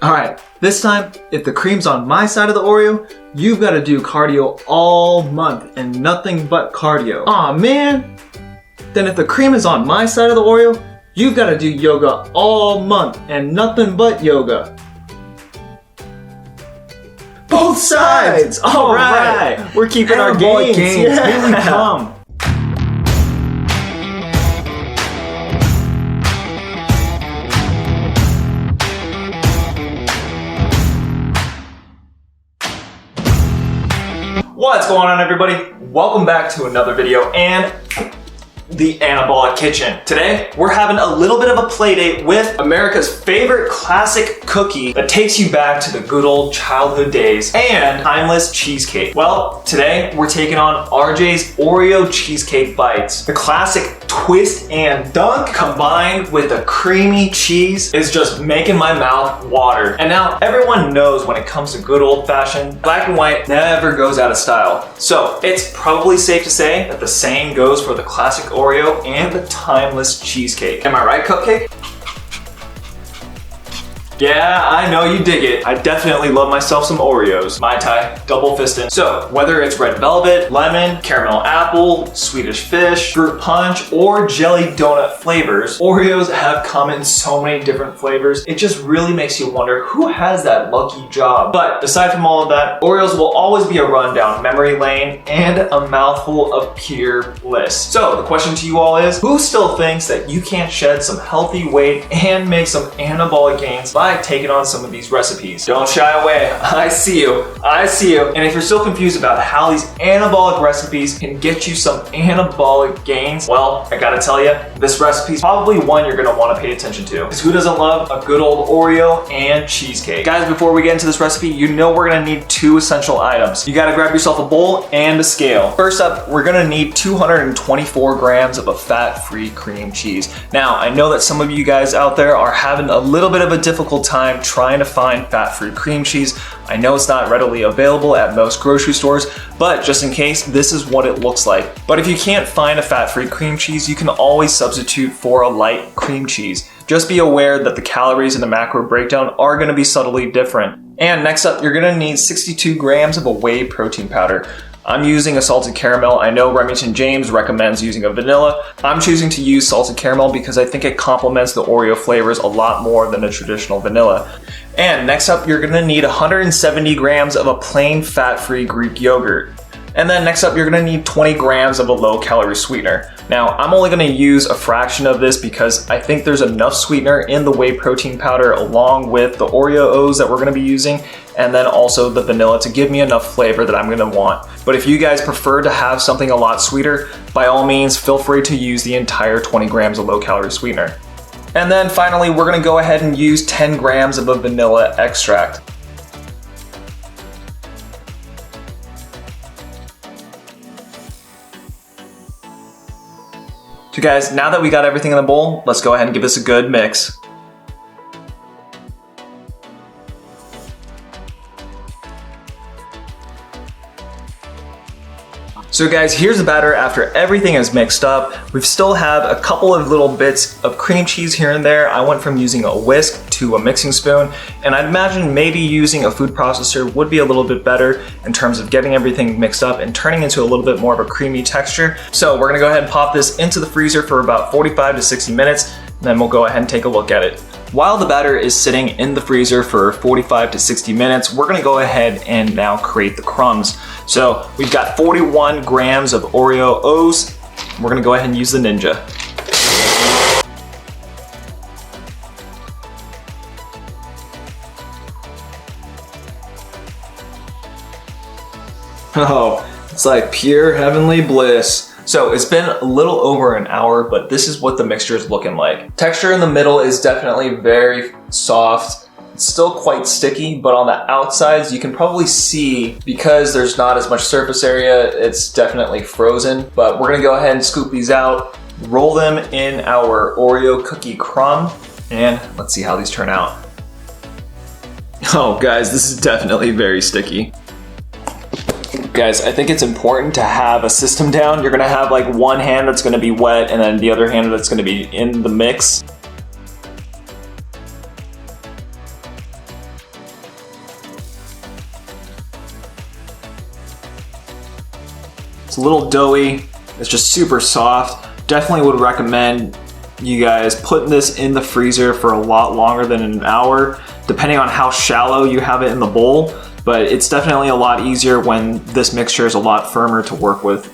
Alright, this time, if the cream's on my side of the Oreo, you've got to do cardio all month and nothing but cardio. Aw man! Then if the cream is on my side of the Oreo, you've got to do yoga all month and nothing but yoga. Both sides! Alright! We're keeping our gains. Yeah. Here we come. What's going on, everybody? Welcome back to another video and the Anabolic Kitchen. Today, we're having a little bit of a play date with America's favorite classic cookie that takes you back to the good old childhood days and timeless cheesecake. Well, today we're taking on RJ's Oreo Cheesecake Bites. The classic twist and dunk combined with a creamy cheese is just making my mouth water. And now everyone knows when it comes to good old fashioned, black and white never goes out of style. So it's probably safe to say that the same goes for the classic Oreo and the timeless cheesecake. Am I right, Cupcake? Yeah, I know you dig it. I definitely love myself some Oreos. Mai Tai, double fisting. So, whether it's red velvet, lemon, caramel apple, Swedish fish, fruit punch, or jelly donut flavors, Oreos have come in so many different flavors. It just really makes you wonder who has that lucky job. But aside from all of that, Oreos will always be a run down memory lane and a mouthful of pure bliss. So, the question to you all is, who still thinks that you can't shed some healthy weight and make some anabolic gains by taking on some of these recipes? Don't shy away. I see you. I see you. And if you're still confused about how these anabolic recipes can get you some anabolic gains, well, I gotta tell you, this recipe is probably one you're gonna want to pay attention to. Because who doesn't love a good old Oreo and cheesecake? Guys, before we get into this recipe, you know we're gonna need two essential items. You gotta grab yourself a bowl and a scale. First up, we're gonna need 224 grams of a fat-free cream cheese. Now, I know that some of you guys out there are having a little bit of a difficult time trying to find fat-free cream cheese. I know it's not readily available at most grocery stores, but just in case, this is what it looks like. But if you can't find a fat-free cream cheese, you can always substitute for a light cream cheese. Just be aware that the calories in the macro breakdown are going to be subtly different. And next up, you're going to need 62 grams of a whey protein powder. I'm using a salted caramel. I know Remington James recommends using a vanilla. I'm choosing to use salted caramel because I think it complements the Oreo flavors a lot more than a traditional vanilla. And next up, you're gonna need 170 grams of a plain fat-free Greek yogurt. And then next up, you're gonna need 20 grams of a low-calorie sweetener. Now, I'm only gonna use a fraction of this because I think there's enough sweetener in the whey protein powder along with the Oreo O's that we're gonna be using, and then also the vanilla to give me enough flavor that I'm gonna want. But if you guys prefer to have something a lot sweeter, by all means, feel free to use the entire 20 grams of low-calorie sweetener. And then finally, we're gonna go ahead and use 10 grams of a vanilla extract. So guys, now that we got everything in the bowl, let's go ahead and give this a good mix. So guys, here's the batter after everything is mixed up. We still have a couple of little bits of cream cheese here and there. I went from using a whisk to a mixing spoon, and I'd imagine maybe using a food processor would be a little bit better in terms of getting everything mixed up and turning into a little bit more of a creamy texture. So we're gonna go ahead and pop this into the freezer for about 45 to 60 minutes, and then we'll go ahead and take a look at it. While the batter is sitting in the freezer for 45 to 60 minutes, we're gonna go ahead and now create the crumbs. So we've got 41 grams of Oreo O's. We're gonna go ahead and use the Ninja. Oh, it's like pure heavenly bliss. So it's been a little over an hour, but this is what the mixture is looking like. Texture in the middle is definitely very soft. It's still quite sticky, but on the outsides, you can probably see, because there's not as much surface area, it's definitely frozen. But we're gonna go ahead and scoop these out, roll them in our Oreo cookie crumb, and let's see how these turn out. Oh guys, this is definitely very sticky. Guys, I think it's important to have a system down. You're gonna have like one hand that's gonna be wet and then the other hand that's gonna be in the mix. It's a little doughy. It's just super soft. Definitely would recommend you guys putting this in the freezer for a lot longer than an hour, depending on how shallow you have it in the bowl. But it's definitely a lot easier when this mixture is a lot firmer to work with.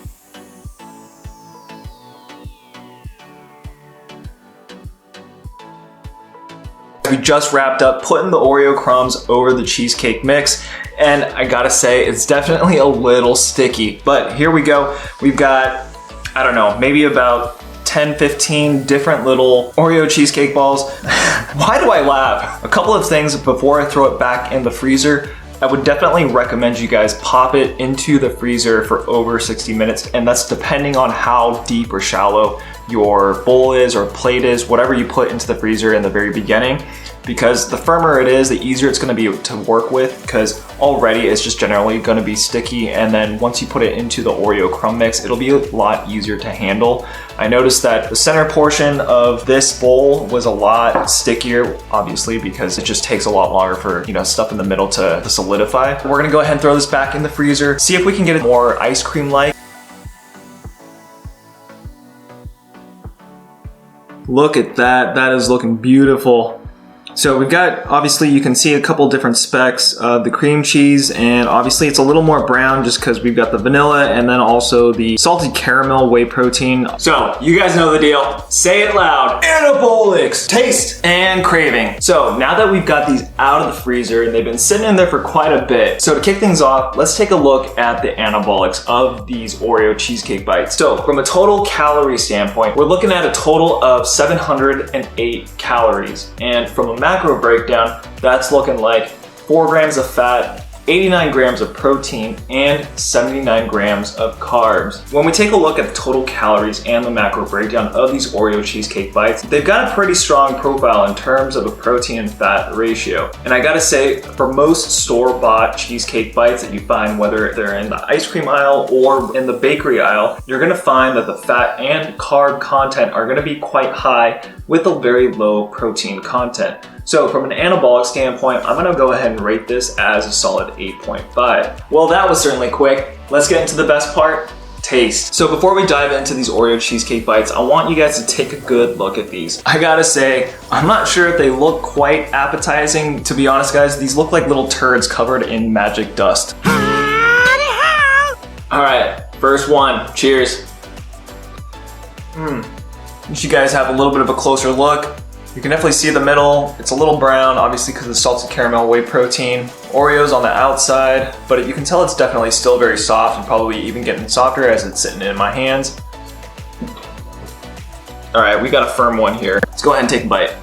We just wrapped up putting the Oreo crumbs over the cheesecake mix, and I gotta say, it's definitely a little sticky, but here we go. We've got, I don't know, maybe about 10, 15 different little Oreo cheesecake balls. Why do I laugh? A couple of things before I throw it back in the freezer. I would definitely recommend you guys pop it into the freezer for over 60 minutes, and that's depending on how deep or shallow your bowl is or plate is, whatever you put into the freezer in the very beginning, because the firmer it is, the easier it's gonna be to work with, because already it's just generally gonna be sticky, and then once you put it into the Oreo crumb mix, it'll be a lot easier to handle. I noticed that the center portion of this bowl was a lot stickier, obviously, because it just takes a lot longer for, you know, stuff in the middle to solidify. We're gonna go ahead and throw this back in the freezer, see if we can get it more ice cream-like. Look at that, that is looking beautiful. So we've got, obviously you can see a couple different specks of the cream cheese, and obviously it's a little more brown just because we've got the vanilla and then also the salted caramel whey protein. So you guys know the deal. Say it loud. Anabolics, taste and craving. So now that we've got these out of the freezer and they've been sitting in there for quite a bit, so to kick things off, let's take a look at the anabolics of these Oreo cheesecake bites. So from a total calorie standpoint, we're looking at a total of 708 calories. And from a macro breakdown, that's looking like 4 grams of fat, 89 grams of protein, and 79 grams of carbs. When we take a look at the total calories and the macro breakdown of these Oreo cheesecake bites, they've got a pretty strong profile in terms of a protein and fat ratio. And I gotta say, for most store-bought cheesecake bites that you find, whether they're in the ice cream aisle or in the bakery aisle, you're gonna find that the fat and carb content are gonna be quite high with a very low protein content. So from an anabolic standpoint, I'm gonna go ahead and rate this as a solid 8.5. Well, that was certainly quick. Let's get into the best part, taste. So before we dive into these Oreo cheesecake bites, I want you guys to take a good look at these. I gotta say, I'm not sure if they look quite appetizing. To be honest, guys, these look like little turds covered in magic dust. All right, first one, cheers. You guys have a little bit of a closer look. You can definitely see the middle. It's a little brown, obviously because of the salted caramel whey protein. Oreos on the outside, but you can tell it's definitely still very soft and probably even getting softer as it's sitting in my hands. All right, we got a firm one here. Let's go ahead and take a bite.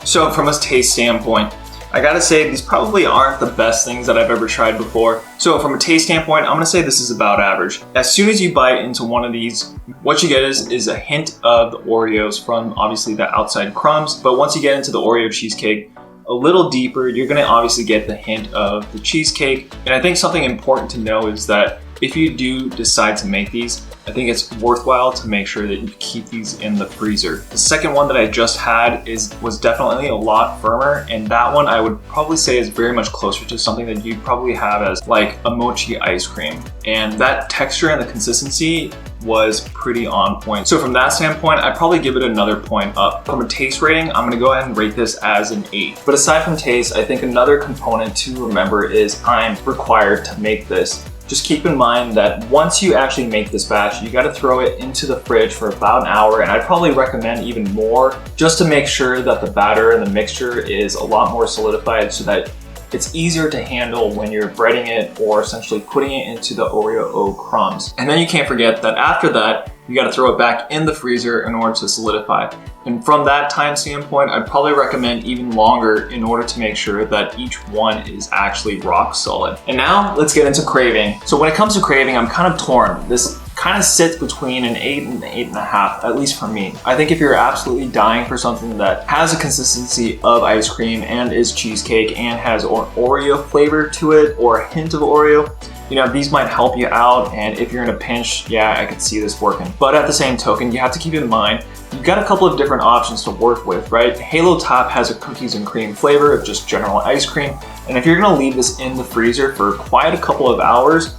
So from a taste standpoint, I gotta say these probably aren't the best things that I've ever tried before. So from a taste standpoint, I'm gonna say this is about average. As soon as you bite into one of these, what you get is a hint of the Oreos from obviously the outside crumbs. But once you get into the Oreo cheesecake, a little deeper, you're gonna obviously get the hint of the cheesecake. And I think something important to know is that if you do decide to make these, I think it's worthwhile to make sure that you keep these in the freezer. The second one that I just had was definitely a lot firmer, and that one I would probably say is very much closer to something that you'd probably have as like a mochi ice cream. And that texture and the consistency was pretty on point. So from that standpoint, I'd probably give it another point up. From a taste rating, I'm gonna go ahead and rate this as an 8. But aside from taste, I think another component to remember is time required to make this. Just keep in mind that once you actually make this batch, you gotta throw it into the fridge for about an hour, and I'd probably recommend even more, just to make sure that the batter and the mixture is a lot more solidified so that it's easier to handle when you're breading it or essentially putting it into the Oreo crumbs. And then you can't forget that after that, you gotta throw it back in the freezer in order to solidify. And from that time standpoint, I'd probably recommend even longer in order to make sure that each one is actually rock solid. And now let's get into craving. So when it comes to craving, I'm kind of torn. This kind of sits between an 8 and an 8.5, at least for me. I think if you're absolutely dying for something that has a consistency of ice cream and is cheesecake and has an Oreo flavor to it or a hint of Oreo, you know, these might help you out, and if you're in a pinch, yeah, I could see this working. But at the same token, you have to keep in mind, you've got a couple of different options to work with, right? Halo Top has a cookies and cream flavor of just general ice cream. And if you're gonna leave this in the freezer for quite a couple of hours,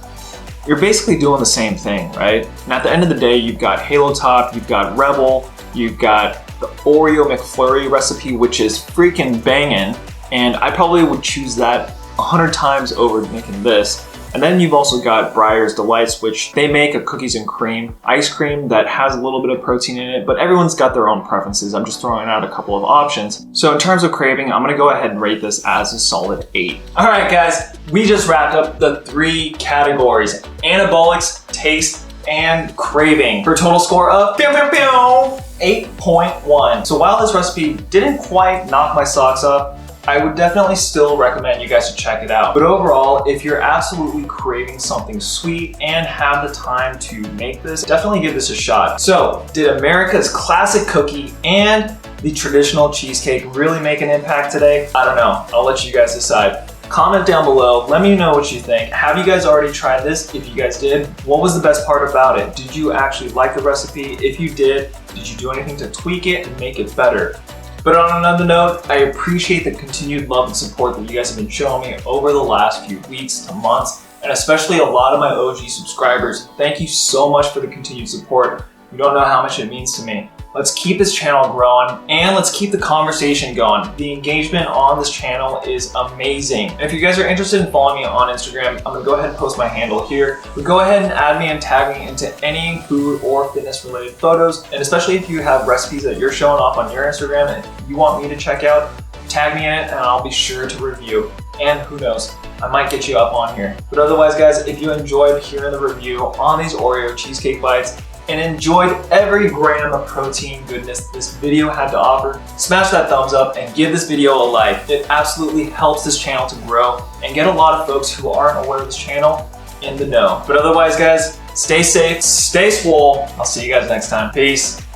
you're basically doing the same thing, right? And at the end of the day, you've got Halo Top, you've got Rebel, you've got the Oreo McFlurry recipe, which is freaking banging. And I probably would choose that 100 times over making this. And then you've also got Breyer's Delights, which they make a cookies and cream ice cream that has a little bit of protein in it, but everyone's got their own preferences. I'm just throwing out a couple of options. So in terms of craving, I'm gonna go ahead and rate this as a solid 8. All right, guys, we just wrapped up the 3 categories: anabolics, taste, and craving, for a total score of 8.1. So while this recipe didn't quite knock my socks off, I would definitely still recommend you guys to check it out. But overall, if you're absolutely craving something sweet and have the time to make this, definitely give this a shot. So, did America's classic cookie and the traditional cheesecake really make an impact today? I don't know. I'll let you guys decide. Comment down below, let me know what you think. Have you guys already tried this? If you guys did, what was the best part about it? Did you actually like the recipe? If you did you do anything to tweak it and make it better? But on another note, I appreciate the continued love and support that you guys have been showing me over the last few weeks to months, and especially a lot of my OG subscribers. Thank you so much for the continued support. You don't know how much it means to me. Let's keep this channel growing and let's keep the conversation going. The engagement on this channel is amazing. And if you guys are interested in following me on Instagram, I'm gonna go ahead and post my handle here. But go ahead and add me and tag me into any food or fitness related photos. And especially if you have recipes that you're showing off on your Instagram and you want me to check out, tag me in it and I'll be sure to review. And who knows, I might get you up on here. But otherwise, guys, if you enjoyed hearing the review on these Oreo cheesecake bites, and enjoyed every gram of protein goodness this video had to offer, smash that thumbs up and give this video a like. It absolutely helps this channel to grow and get a lot of folks who aren't aware of this channel in the know. But otherwise, guys, stay safe, stay swole. I'll see you guys next time. Peace.